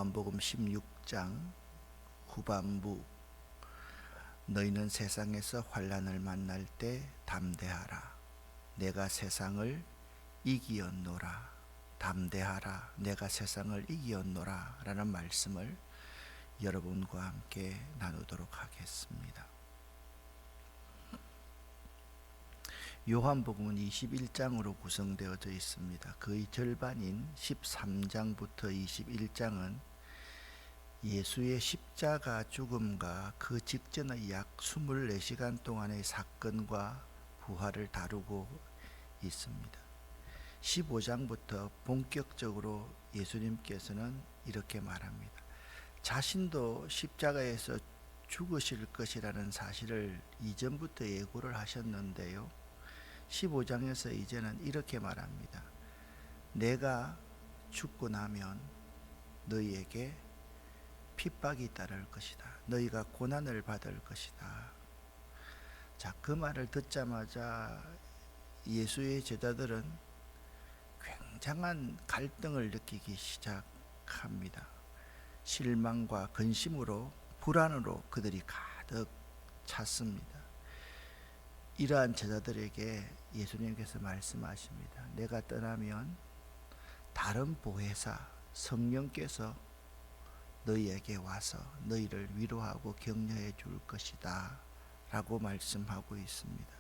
요한복음 16장 후반부. 너희는 세상에서 환난을 만날 때 담대하라. 내가 세상을 이기었노라. 담대하라. 내가 세상을 이기었노라 라는 말씀을 여러분과 함께 나누도록 하겠습니다. 요한복음은 21장으로 구성되어져 있습니다. 거의 절반인 13장부터 21장은 예수의 십자가 죽음과 그 직전의 약 24시간 동안의 사건과 부활을 다루고 있습니다. 15장부터 본격적으로 예수님께서는 이렇게 말합니다. 자신도 십자가에서 죽으실 것이라는 사실을 이전부터 예고를 하셨는데요. 15장에서 이제는 이렇게 말합니다. 내가 죽고 나면 너희에게 핍박이 따를 것이다. 너희가 고난을 받을 것이다. 자, 그 말을 듣자마자 예수의 제자들은 굉장한 갈등을 느끼기 시작합니다. 실망과 근심으로, 불안으로 그들이 가득 찼습니다. 이러한 제자들에게 예수님께서 말씀하십니다. 내가 떠나면 다른 보혜사 성령께서 너희에게 와서 너희를 위로하고 격려해 줄 것이다 라고 말씀하고 있습니다.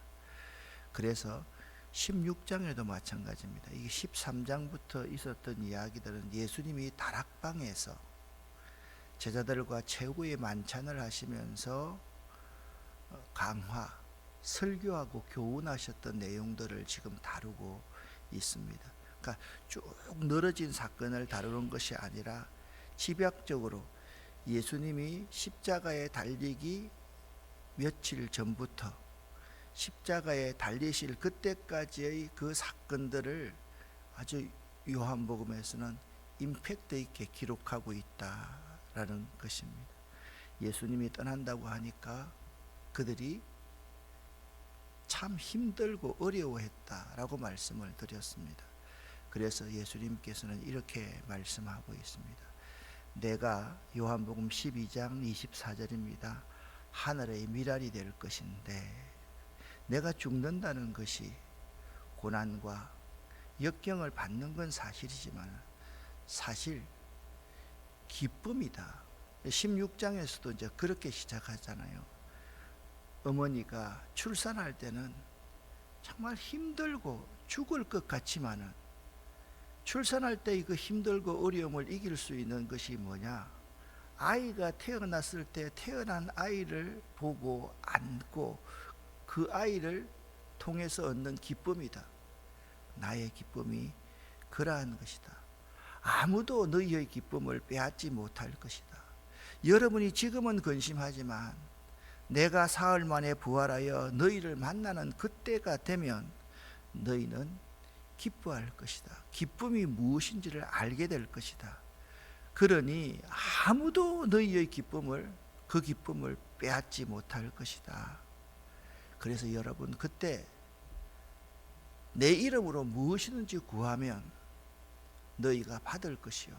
그래서 16장에도 마찬가지입니다. 이게 13장부터 있었던 이야기들은 예수님이 다락방에서 제자들과 최후의 만찬을 하시면서 강화, 설교하고 교훈하셨던 내용들을 지금 다루고 있습니다. 그러니까 쭉 늘어진 사건을 다루는 것이 아니라 집약적으로 예수님이 십자가에 달리기 며칠 전부터 십자가에 달리실 그때까지의 그 사건들을 아주 요한복음에서는 임팩트 있게 기록하고 있다라는 것입니다. 예수님이 떠난다고 하니까 그들이 참 힘들고 어려워했다라고 말씀을 드렸습니다. 그래서 예수님께서는 이렇게 말씀하고 있습니다. 내가 요한복음 12장 24절입니다. 하늘의 미랄이 될 것인데 내가 죽는다는 것이 고난과 역경을 받는 건 사실이지만 사실 기쁨이다. 16장에서도 이제 그렇게 시작하잖아요. 어머니가 출산할 때는 정말 힘들고 죽을 것 같지만은 출산할 때 그 힘들고 어려움을 이길 수 있는 것이 뭐냐? 아이가 태어났을 때 태어난 아이를 보고 안고 그 아이를 통해서 얻는 기쁨이다. 나의 기쁨이 그러한 것이다. 아무도 너희의 기쁨을 빼앗지 못할 것이다. 여러분이 지금은 근심하지만 내가 사흘 만에 부활하여 너희를 만나는 그때가 되면 너희는 기뻐할 것이다. 기쁨이 무엇인지를 알게 될 것이다. 그러니 아무도 너희의 그 기쁨을 빼앗지 못할 것이다. 그래서 여러분 그때 내 이름으로 무엇이든지 구하면 너희가 받을 것이요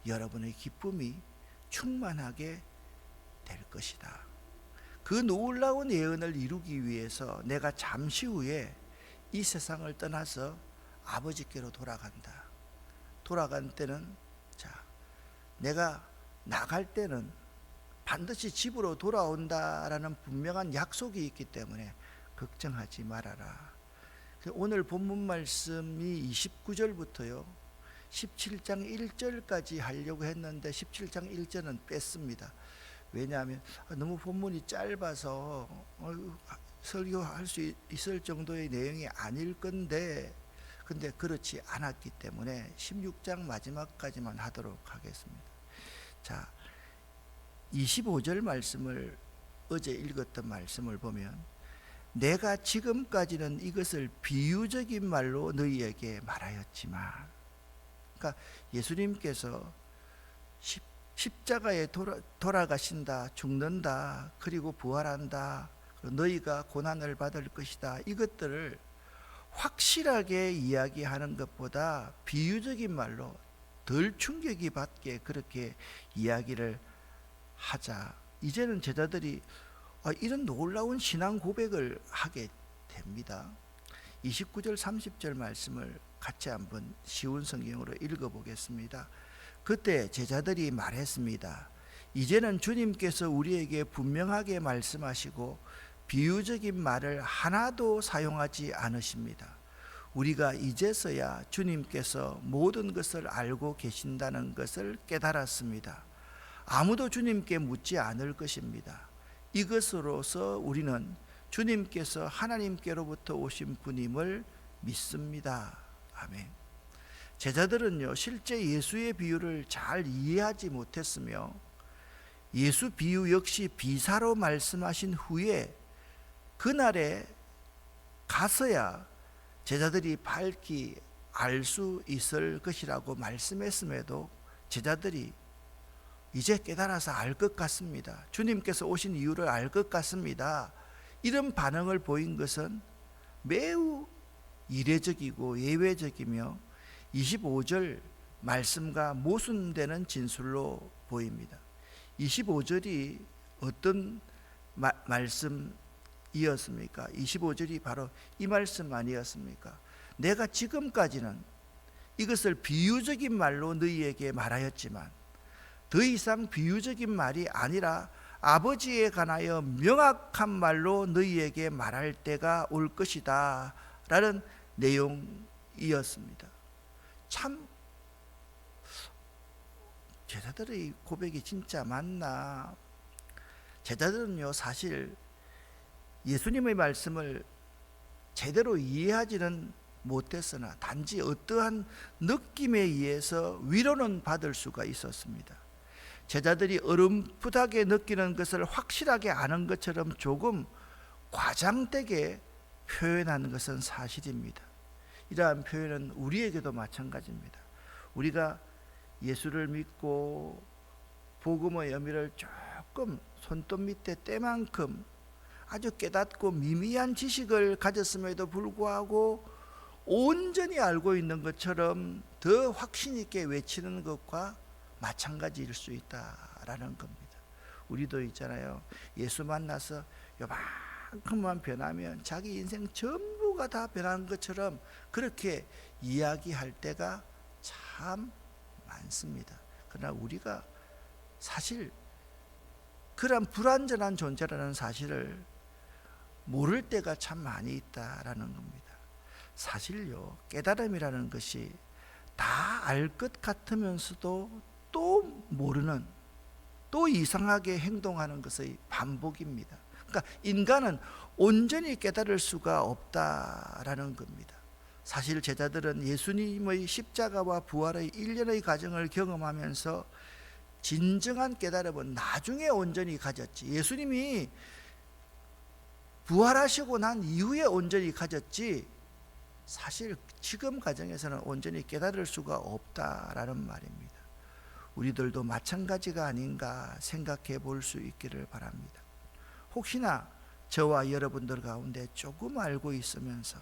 여러분의 기쁨이 충만하게 될 것이다. 그 놀라운 예언을 이루기 위해서 내가 잠시 후에 이 세상을 떠나서 아버지께로 돌아간다. 돌아간 때는 내가 나갈 때는 반드시 집으로 돌아온다라는 분명한 약속이 있기 때문에 걱정하지 말아라. 오늘 본문 말씀이 29절부터요 17장 1절까지 하려고 했는데 17장 1절은 뺐습니다. 왜냐하면 너무 본문이 짧아서 설교할 수 있을 정도의 내용이 아닐 건데 근데 그렇지 않았기 때문에 16장 마지막까지만 하도록 하겠습니다. 자, 25절 말씀을 어제 읽었던 말씀을 보면 내가 지금까지는 이것을 비유적인 말로 너희에게 말하였지만, 그러니까 예수님께서 십자가에 돌아가신다, 죽는다, 그리고 부활한다, 너희가 고난을 받을 것이다, 이것들을 확실하게 이야기하는 것보다 비유적인 말로 덜 충격이 받게 그렇게 이야기를 하자. 이제는 제자들이 이런 놀라운 신앙 고백을 하게 됩니다. 29절 30절 말씀을 같이 한번 쉬운 성경으로 읽어보겠습니다. 그때 제자들이 말했습니다. 이제는 주님께서 우리에게 분명하게 말씀하시고 비유적인 말을 하나도 사용하지 않으십니다. 우리가 이제서야 주님께서 모든 것을 알고 계신다는 것을 깨달았습니다. 아무도 주님께 묻지 않을 것입니다. 이것으로서 우리는 주님께서 하나님께로부터 오신 분임을 믿습니다. 아멘. 제자들은요, 실제 예수의 비유를 잘 이해하지 못했으며 예수 비유 역시 비사로 말씀하신 후에 그날에 가서야 제자들이 밝히 알 수 있을 것이라고 말씀했음에도 제자들이 이제 깨달아서 알 것 같습니다. 주님께서 오신 이유를 알 것 같습니다. 이런 반응을 보인 것은 매우 이례적이고 예외적이며 25절 말씀과 모순되는 진술로 보입니다. 25절이 어떤 말씀이었습니까? 25절이 바로 이 말씀 아니었습니까? 내가 지금까지는 이것을 비유적인 말로 너희에게 말하였지만 더 이상 비유적인 말이 아니라 아버지에 관하여 명확한 말로 너희에게 말할 때가 올 것이다 라는 내용이었습니다. 참 제자들의 고백이 진짜 맞나? 제자들은요, 사실 예수님의 말씀을 제대로 이해하지는 못했으나 단지 어떠한 느낌에 의해서 위로는 받을 수가 있었습니다. 제자들이 어렴풋하게 느끼는 것을 확실하게 아는 것처럼 조금 과장되게 표현하는 것은 사실입니다. 이러한 표현은 우리에게도 마찬가지입니다. 우리가 예수를 믿고 복음의 의미를 조금 손톱 밑에 때만큼 아주 깨닫고 미미한 지식을 가졌음에도 불구하고 온전히 알고 있는 것처럼 더 확신 있게 외치는 것과 마찬가지일 수 있다라는 겁니다. 우리도 있잖아요. 예수 만나서 요만큼만 변하면 자기 인생 전부가 다 변한 것처럼 그렇게 이야기할 때가 참 많습니다. 그러나 우리가 사실 그런 불완전한 존재라는 사실을 모를 때가 참 많이 있다라는 겁니다. 사실요, 깨달음이라는 것이 다 알 것 같으면서도 또 모르는, 또 이상하게 행동하는 것의 반복입니다. 그러니까 인간은 온전히 깨달을 수가 없다라는 겁니다. 사실 제자들은 예수님의 십자가와 부활의 일련의 과정을 경험하면서 진정한 깨달음은 나중에 온전히 가졌지, 예수님이 부활하시고 난 이후에 온전히 가졌지, 사실 지금 과정에서는 온전히 깨달을 수가 없다라는 말입니다. 우리들도 마찬가지가 아닌가 생각해 볼 수 있기를 바랍니다. 혹시나 저와 여러분들 가운데 조금 알고 있으면서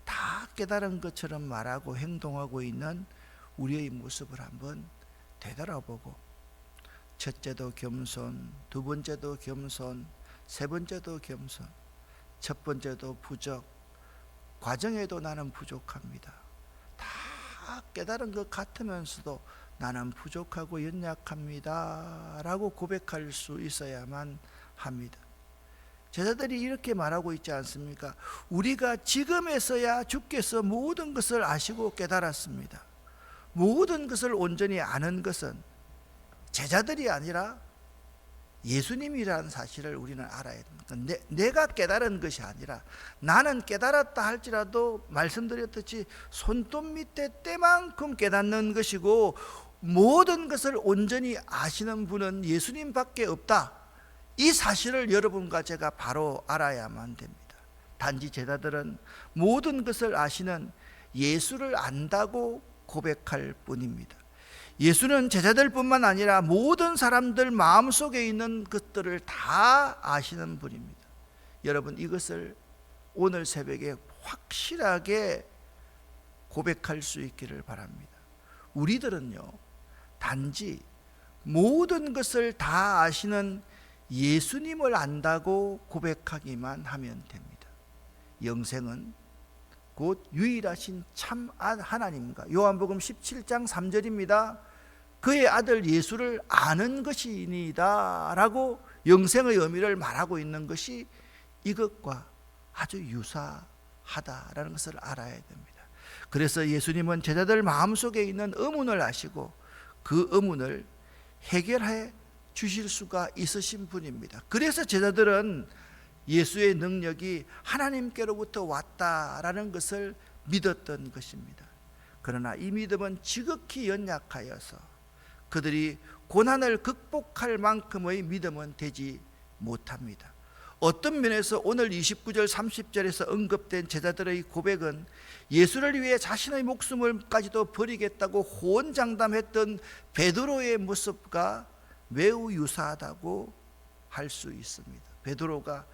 다 깨달은 것처럼 말하고 행동하고 있는 우리의 모습을 한번 되돌아보고, 첫째도 겸손, 두 번째도 겸손, 세 번째도 겸손, 첫 번째도 부족, 과정에도 나는 부족합니다. 다 깨달은 것 같으면서도 나는 부족하고 연약합니다 라고 고백할 수 있어야만 합니다. 제자들이 이렇게 말하고 있지 않습니까? 우리가 지금에서야 주께서 모든 것을 아시고 깨달았습니다. 모든 것을 온전히 아는 것은 제자들이 아니라 예수님이라는 사실을 우리는 알아야 됩니다. 내가 깨달은 것이 아니라, 나는 깨달았다 할지라도 말씀드렸듯이 손톱 밑에 때만큼 깨닫는 것이고 모든 것을 온전히 아시는 분은 예수님밖에 없다. 이 사실을 여러분과 제가 바로 알아야만 됩니다. 단지 제자들은 모든 것을 아시는 예수를 안다고 고백할 뿐입니다. 예수는 제자들뿐만 아니라 모든 사람들 마음속에 있는 것들을 다 아시는 분입니다. 여러분, 이것을 오늘 새벽에 확실하게 고백할 수 있기를 바랍니다. 우리들은요, 단지 모든 것을 다 아시는 예수님을 안다고 고백하기만 하면 됩니다. 영생은 곧 유일하신 참 하나님과, 요한복음 17장 3절입니다. 그의 아들 예수를 아는 것이니이다 라고 영생의 의미를 말하고 있는 것이 이것과 아주 유사하다라는 것을 알아야 됩니다. 그래서 예수님은 제자들 마음속에 있는 의문을 아시고 그 의문을 해결해 주실 수가 있으신 분입니다. 그래서 제자들은 예수의 능력이 하나님께로부터 왔다라는 것을 믿었던 것입니다. 그러나 이 믿음은 지극히 연약하여서 그들이 고난을 극복할 만큼의 믿음은 되지 못합니다. 어떤 면에서 오늘 29절 30절에서 언급된 제자들의 고백은 예수를 위해 자신의 목숨을까지도 버리겠다고 호언장담했던 베드로의 모습과 매우 유사하다고 할 수 있습니다. 베드로가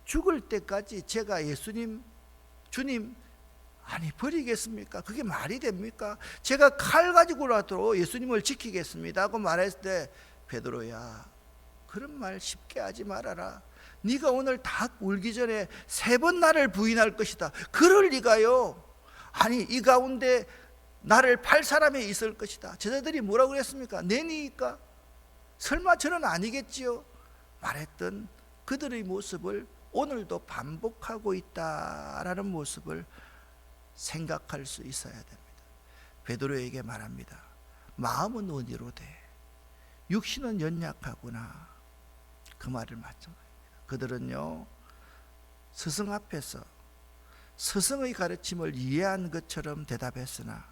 죽을 때까지 제가 예수님, 주님 아니 버리겠습니까? 그게 말이 됩니까? 제가 칼 가지고라도 예수님을 지키겠습니다 하고 말했을 때, 베드로야, 그런 말 쉽게 하지 말아라. 네가 오늘 닭 울기 전에 3번 나를 부인할 것이다. 그럴 리가요. 아니 이 가운데 나를 팔 사람이 있을 것이다. 제자들이 뭐라고 그랬습니까? 내니까? 설마 저는 아니겠지요? 말했던 그들의 모습을 오늘도 반복하고 있다라는 모습을 생각할 수 있어야 됩니다. 베드로에게 말합니다. 마음은 어디로 돼? 육신은 연약하구나. 그 말을 마찬가지입니다. 그들은요, 스승 앞에서 스승의 가르침을 이해한 것처럼 대답했으나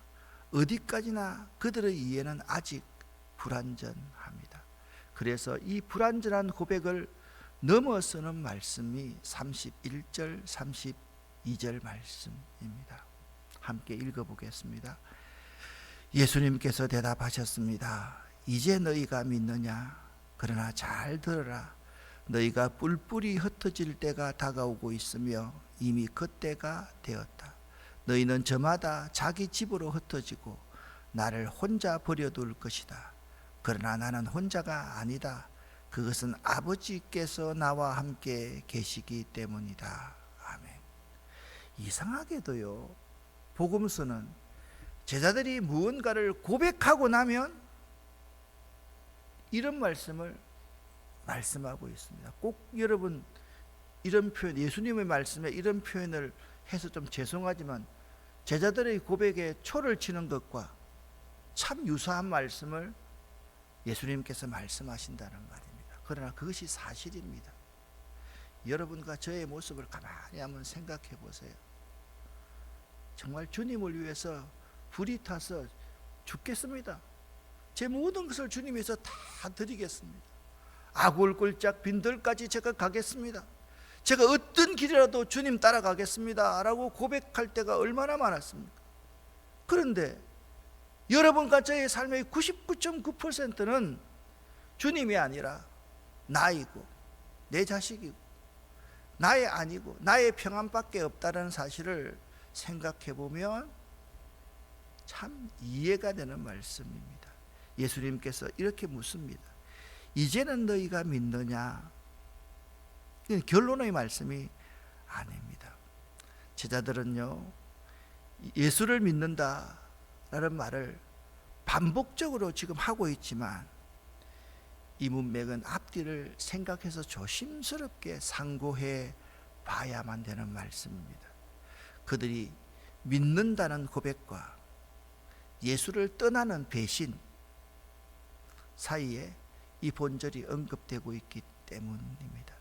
어디까지나 그들의 이해는 아직 불완전합니다. 그래서 이 불완전한 고백을 넘어서는 말씀이 31절 32절 말씀입니다. 함께 읽어보겠습니다. 예수님께서 대답하셨습니다. 이제 너희가 믿느냐? 그러나 잘 들어라. 너희가 뿔뿔이 흩어질 때가 다가오고 있으며 이미 그때가 되었다. 너희는 저마다 자기 집으로 흩어지고 나를 혼자 버려둘 것이다. 그러나 나는 혼자가 아니다. 그것은 아버지께서 나와 함께 계시기 때문이다. 아멘. 이상하게도요, 복음서는 제자들이 무언가를 고백하고 나면 이런 말씀을 말씀하고 있습니다. 꼭 여러분 이런 표현, 예수님의 말씀에 이런 표현을 해서 좀 죄송하지만 제자들의 고백에 초를 치는 것과 참 유사한 말씀을 예수님께서 말씀하신다는 말입니다. 그러나 그것이 사실입니다. 여러분과 저의 모습을 가만히 한번 생각해 보세요. 정말 주님을 위해서 불이 타서 죽겠습니다. 제 모든 것을 주님 위해서 다 드리겠습니다. 아골골짝 빈들까지 제가 가겠습니다. 제가 어떤 길이라도 주님 따라가겠습니다 라고 고백할 때가 얼마나 많았습니까? 그런데 여러분과 저의 삶의 99.9%는 주님이 아니라 나이고 내 자식이고 나의 아니고 나의 평안밖에 없다는 사실을 생각해 보면 참 이해가 되는 말씀입니다. 예수님께서 이렇게 묻습니다. 이제는 너희가 믿느냐? 결론의 말씀이 아닙니다. 제자들은요, 예수를 믿는다라는 말을 반복적으로 지금 하고 있지만 이 문맥은 앞뒤를 생각해서 조심스럽게 상고해 봐야만 되는 말씀입니다. 그들이 믿는다는 고백과 예수를 떠나는 배신 사이에 이 본절이 언급되고 있기 때문입니다.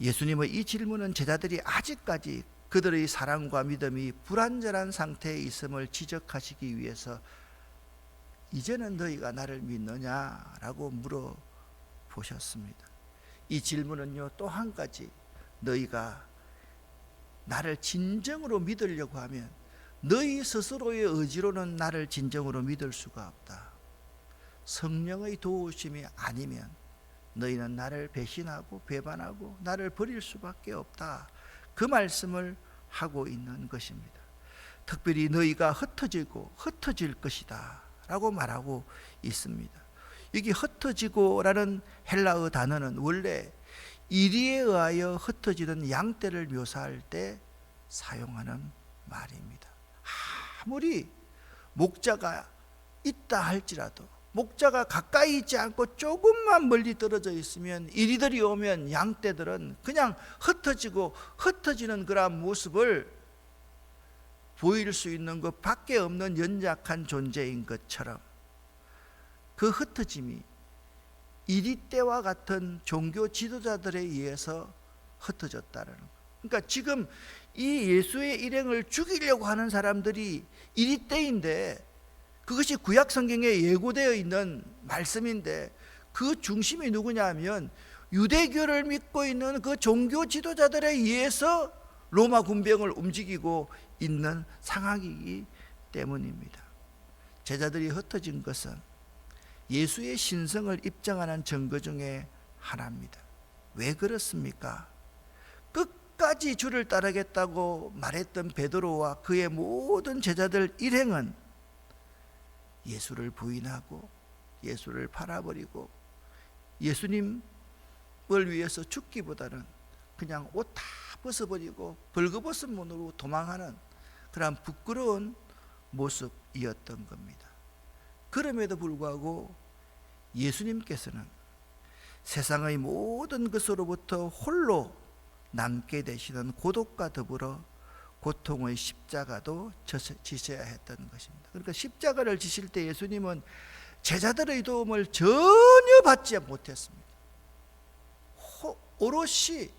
예수님의 이 질문은 제자들이 아직까지 그들의 사랑과 믿음이 불완전한 상태에 있음을 지적하시기 위해서 이제는 너희가 나를 믿느냐라고 물어보셨습니다. 이 질문은요, 또 한 가지, 너희가 나를 진정으로 믿으려고 하면 너희 스스로의 의지로는 나를 진정으로 믿을 수가 없다. 성령의 도우심이 아니면 너희는 나를 배신하고 배반하고 나를 버릴 수밖에 없다. 그 말씀을 하고 있는 것입니다. 특별히 너희가 흩어지고 흩어질 것이다 라고 말하고 있습니다. 여기 흩어지고라는 헬라어 단어는 원래 이리에 의하여 흩어지는 양떼를 묘사할 때 사용하는 말입니다. 아무리 목자가 있다 할지라도 목자가 가까이 있지 않고 조금만 멀리 떨어져 있으면 이리들이 오면 양떼들은 그냥 흩어지고 흩어지는 그런 모습을 보일 수 있는 것 밖에 없는 연약한 존재인 것처럼 그 흩어짐이 이리떼와 같은 종교 지도자들에 의해서 흩어졌다는 것. 그러니까 지금 이 예수의 일행을 죽이려고 하는 사람들이 이리떼인데, 그것이 구약 성경에 예고되어 있는 말씀인데, 그 중심이 누구냐 하면 유대교를 믿고 있는 그 종교 지도자들에 의해서 로마 군병을 움직이고 있는 상황이기 때문입니다. 제자들이 흩어진 것은 예수의 신성을 입증하는 증거 중에 하나입니다. 왜 그렇습니까? 끝까지 주를 따르겠다고 말했던 베드로와 그의 모든 제자들 일행은 예수를 부인하고 예수를 팔아버리고 예수님을 위해서 죽기보다는 그냥 옷 다 벗어버리고 벌거벗은 몸으로 도망하는 그런 부끄러운 모습이었던 겁니다. 그럼에도 불구하고 예수님께서는 세상의 모든 것으로부터 홀로 남게 되시는 고독과 더불어 고통의 십자가도 지셔야 했던 것입니다. 그러니까 십자가를 지실 때 예수님은 제자들의 도움을 전혀 받지 못했습니다. 오롯이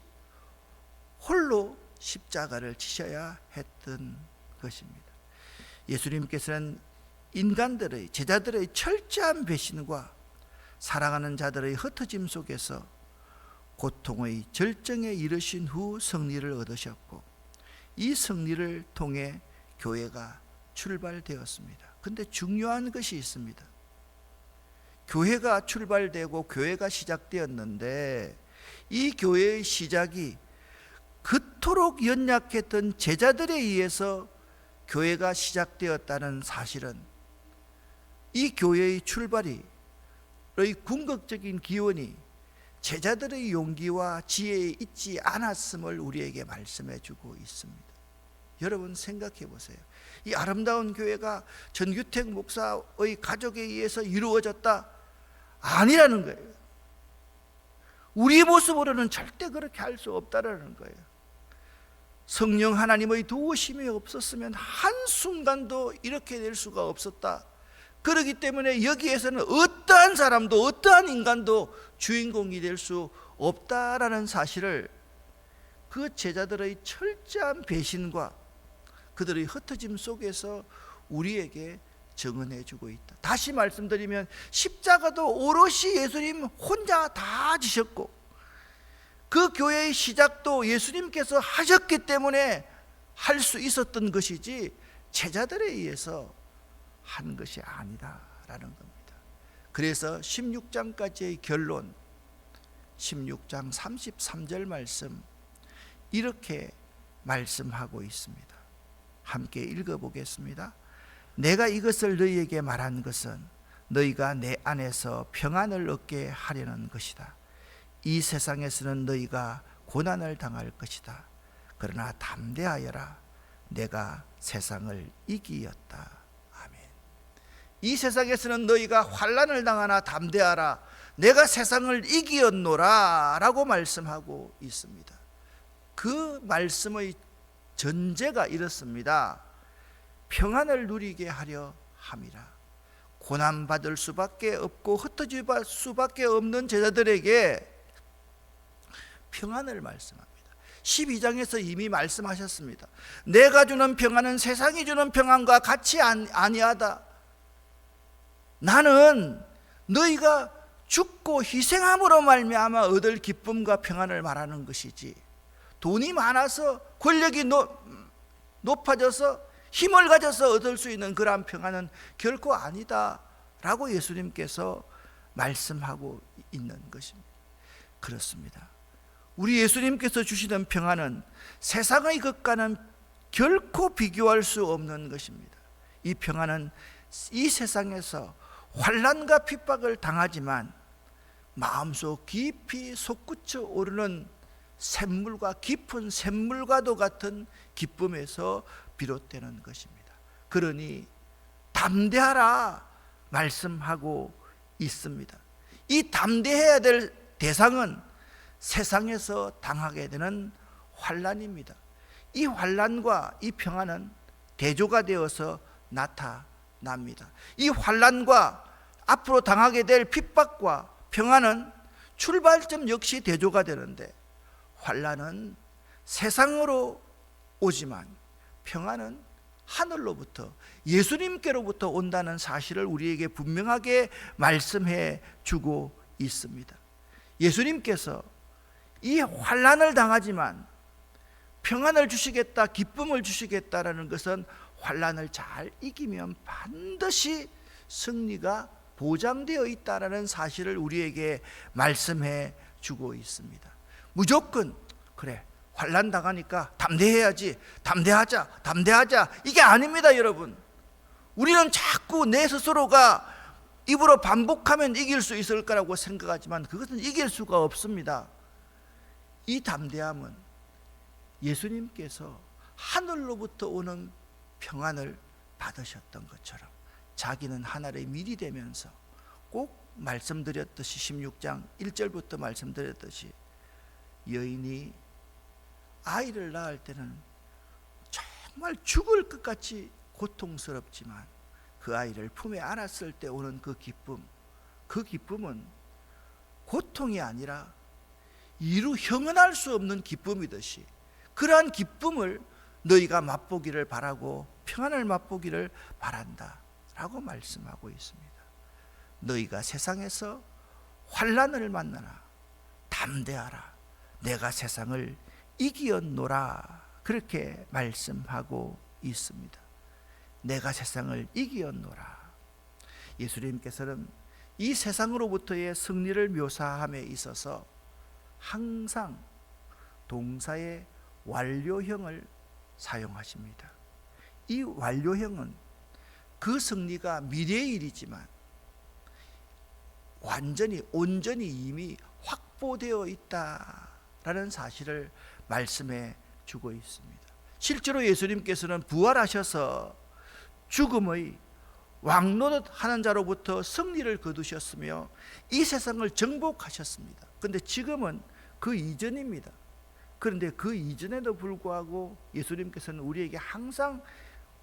홀로 십자가를 지셔야 했던 것입니다. 예수님께서는 인간들의, 제자들의 철저한 배신과 사랑하는 자들의 흩어짐 속에서 고통의 절정에 이르신 후 승리를 얻으셨고, 이 승리를 통해 교회가 출발되었습니다. 그런데 중요한 것이 있습니다. 교회가 출발되고 교회가 시작되었는데, 이 교회의 시작이 그토록 연약했던 제자들에 의해서 교회가 시작되었다는 사실은 이 교회의 출발의 궁극적인 기원이 제자들의 용기와 지혜에 있지 않았음을 우리에게 말씀해 주고 있습니다. 여러분 생각해 보세요. 이 아름다운 교회가 전규택 목사의 가족에 의해서 이루어졌다? 아니라는 거예요. 우리 모습으로는 절대 그렇게 할 수 없다라는 거예요. 성령 하나님의 도우심이 없었으면 한순간도 이렇게 될 수가 없었다. 그렇기 때문에 여기에서는 어떠한 사람도 어떠한 인간도 주인공이 될 수 없다라는 사실을 그 제자들의 철저한 배신과 그들의 흩어짐 속에서 우리에게 증언해 주고 있다. 다시 말씀드리면 십자가도 오롯이 예수님 혼자 다 지셨고, 그 교회의 시작도 예수님께서 하셨기 때문에 할 수 있었던 것이지 제자들에 의해서 한 것이 아니다라는 겁니다. 그래서 16장까지의 결론, 16장 33절 말씀, 이렇게 말씀하고 있습니다. 함께 읽어보겠습니다. 내가 이것을 너희에게 말한 것은 너희가 내 안에서 평안을 얻게 하려는 것이다. 이 세상에서는 너희가 고난을 당할 것이다. 그러나 담대하여라. 내가 세상을 이기었다. 아멘. 이 세상에서는 너희가 환난을 당하나 담대하라. 내가 세상을 이기었노라 라고 말씀하고 있습니다. 그 말씀의 전제가 이렇습니다. 평안을 누리게 하려 함이라. 고난받을 수밖에 없고 흩어질 수밖에 없는 제자들에게 평안을 말씀합니다. 12장에서 이미 말씀하셨습니다. 내가 주는 평안은 세상이 주는 평안과 같이 아니하다. 나는 너희가 죽고 희생함으로 말미암아 얻을 기쁨과 평안을 말하는 것이지, 돈이 많아서 권력이 높아져서 힘을 가져서 얻을 수 있는 그러한 평안은 결코 아니다 라고 예수님께서 말씀하고 있는 것입니다. 그렇습니다. 우리 예수님께서 주시는 평안은 세상의 것과는 결코 비교할 수 없는 것입니다. 이 평안은 이 세상에서 환난과 핍박을 당하지만 마음속 깊이 솟구쳐 오르는 샘물과 깊은 샘물과도 같은 기쁨에서 비롯되는 것입니다. 그러니 담대하라 말씀하고 있습니다. 이 담대해야 될 대상은 세상에서 당하게 되는 환난입니다. 이 환난과 이 평안은 대조가 되어서 나타납니다. 이 환난과 앞으로 당하게 될 핍박과 평안은 출발점 역시 대조가 되는데, 환난은 세상으로 오지만 평안은 하늘로부터, 예수님께로부터 온다는 사실을 우리에게 분명하게 말씀해 주고 있습니다. 예수님께서 이 환난을 당하지만 평안을 주시겠다, 기쁨을 주시겠다라는 것은 환난을 잘 이기면 반드시 승리가 보장되어 있다라는 사실을 우리에게 말씀해 주고 있습니다. 무조건 그래, 환난 당하니까 담대해야지, 담대하자 이게 아닙니다. 여러분, 우리는 자꾸 내 스스로가 입으로 반복하면 이길 수 있을 거라고 생각하지만 그것은 이길 수가 없습니다. 이 담대함은 예수님께서 하늘로부터 오는 평안을 받으셨던 것처럼 자기는 하늘에 미리 되면서 꼭 말씀드렸듯이 16장 1절부터 말씀드렸듯이 여인이 아이를 낳을 때는 정말 죽을 것 같이 고통스럽지만 그 아이를 품에 안았을 때 오는 그 기쁨은 고통이 아니라 이루 형언할 수 없는 기쁨이듯이 그러한 기쁨을 너희가 맛보기를 바라고 평안을 맛보기를 바란다 라고 말씀하고 있습니다. 너희가 세상에서 환난을 만나나 담대하라, 내가 세상을 이기었노라, 그렇게 말씀하고 있습니다. 내가 세상을 이기었노라. 예수님께서는 이 세상으로부터의 승리를 묘사함에 있어서 항상 동사의 완료형을 사용하십니다. 이 완료형은 그 승리가 미래의 일이지만 온전히 이미 확보되어 있다라는 사실을 말씀해 주고 있습니다. 실제로 예수님께서는 부활하셔서 죽음의 왕노릇하는 자로부터 승리를 거두셨으며 이 세상을 정복하셨습니다. 그런데 지금은 그 이전입니다. 그런데 그 이전에도 불구하고 예수님께서는 우리에게 항상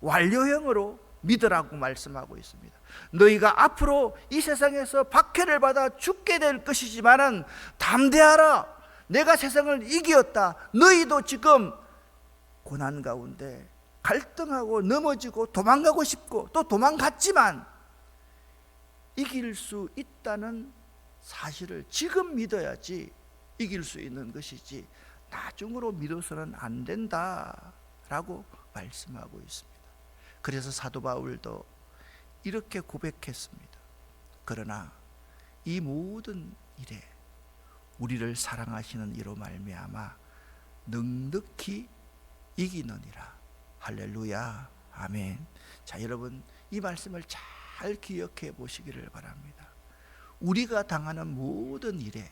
완료형으로 믿으라고 말씀하고 있습니다. 너희가 앞으로 이 세상에서 박해를 받아 죽게 될 것이지만은 담대하라, 내가 세상을 이기었다. 너희도 지금 고난 가운데 갈등하고 넘어지고 도망가고 싶고 또 도망갔지만 이길 수 있다는 사실을 지금 믿어야지 이길 수 있는 것이지 나중으로 믿어서는 안 된다라고 말씀하고 있습니다. 그래서 사도 바울도 이렇게 고백했습니다. 그러나 이 모든 일에 우리를 사랑하시는 이로 말미암아 넉넉히 이기느니라. 할렐루야, 아멘. 자, 여러분, 이 말씀을 잘 기억해 보시기를 바랍니다. 우리가 당하는 모든 일에,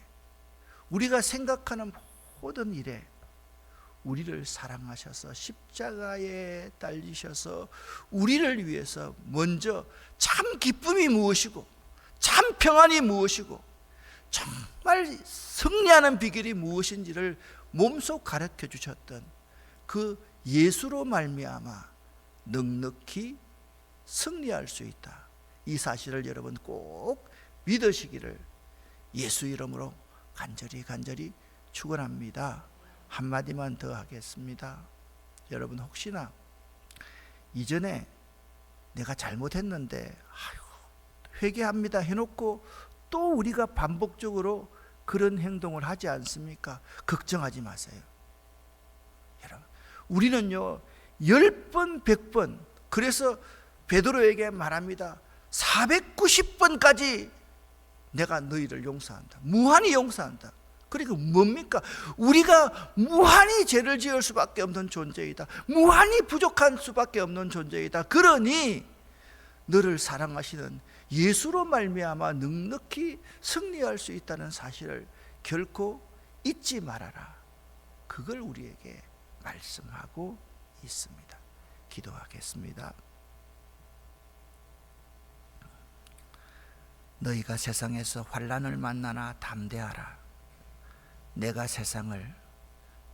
우리가 생각하는 모든 일에 우리를 사랑하셔서 십자가에 달리셔서 우리를 위해서 먼저 참 기쁨이 무엇이고 참 평안이 무엇이고 정말 승리하는 비결이 무엇인지를 몸소 가르쳐 주셨던 그 예수로 말미암아 넉넉히 승리할 수 있다. 이 사실을 여러분 꼭 믿으시기를 예수 이름으로 간절히 축원합니다. 한마디만 더 하겠습니다. 여러분, 혹시나 이전에 내가 잘못했는데 회개합니다 해놓고 또 우리가 반복적으로 그런 행동을 하지 않습니까? 걱정하지 마세요. 여러분, 우리는요 10번 100번, 그래서 베드로에게 말합니다. 490번까지 내가 너희를 용서한다, 무한히 용서한다. 그러니까 뭡니까? 우리가 무한히 죄를 지을 수밖에 없는 존재이다, 무한히 부족한 수밖에 없는 존재이다. 그러니 너를 사랑하시는 예수로 말미암아 넉넉히 승리할 수 있다는 사실을 결코 잊지 말아라. 그걸 우리에게 말씀하고 있습니다. 기도하겠습니다. 너희가 세상에서 환난을 만나나 담대하라. 내가 세상을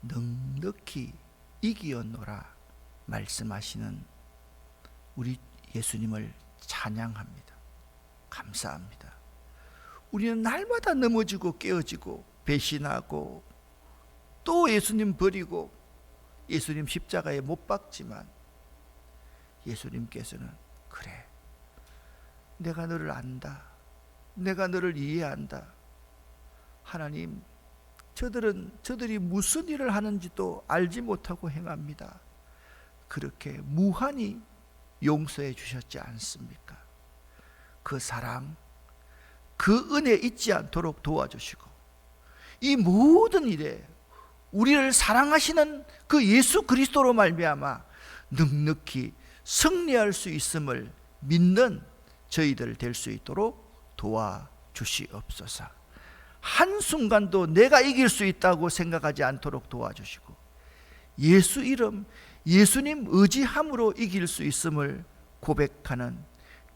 넉넉히 이기었노라 말씀하시는 우리 예수님을 찬양합니다. 감사합니다. 우리는 날마다 넘어지고 깨어지고 배신하고 또 예수님 버리고 예수님 십자가에 못 박지만 예수님께서는 그래, 내가 너를 안다. 내가 너를 이해한다. 하나님, 저들이 무슨 일을 하는지도 알지 못하고 행합니다. 그렇게 무한히 용서해 주셨지 않습니까? 그 사랑, 그 은혜 잊지 않도록 도와주시고 이 모든 일에 우리를 사랑하시는 그 예수 그리스도로 말미암아 넉넉히 승리할 수 있음을 믿는 저희들 될 수 있도록 도와주시옵소서. 한순간도 내가 이길 수 있다고 생각하지 않도록 도와주시고 예수 이름, 예수님 의지함으로 이길 수 있음을 고백하는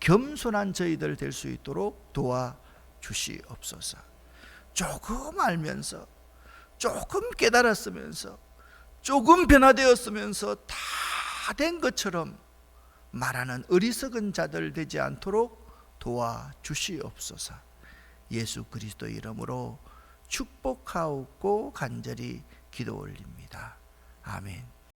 겸손한 저희들 될 수 있도록 도와주시옵소서. 조금 알면서, 조금 깨달았으면서, 조금 변화되었으면서 다 된 것처럼 말하는 어리석은 자들 되지 않도록 도와주시옵소서. 예수 그리스도 이름으로 축복하옵고 간절히 기도 올립니다. 아멘.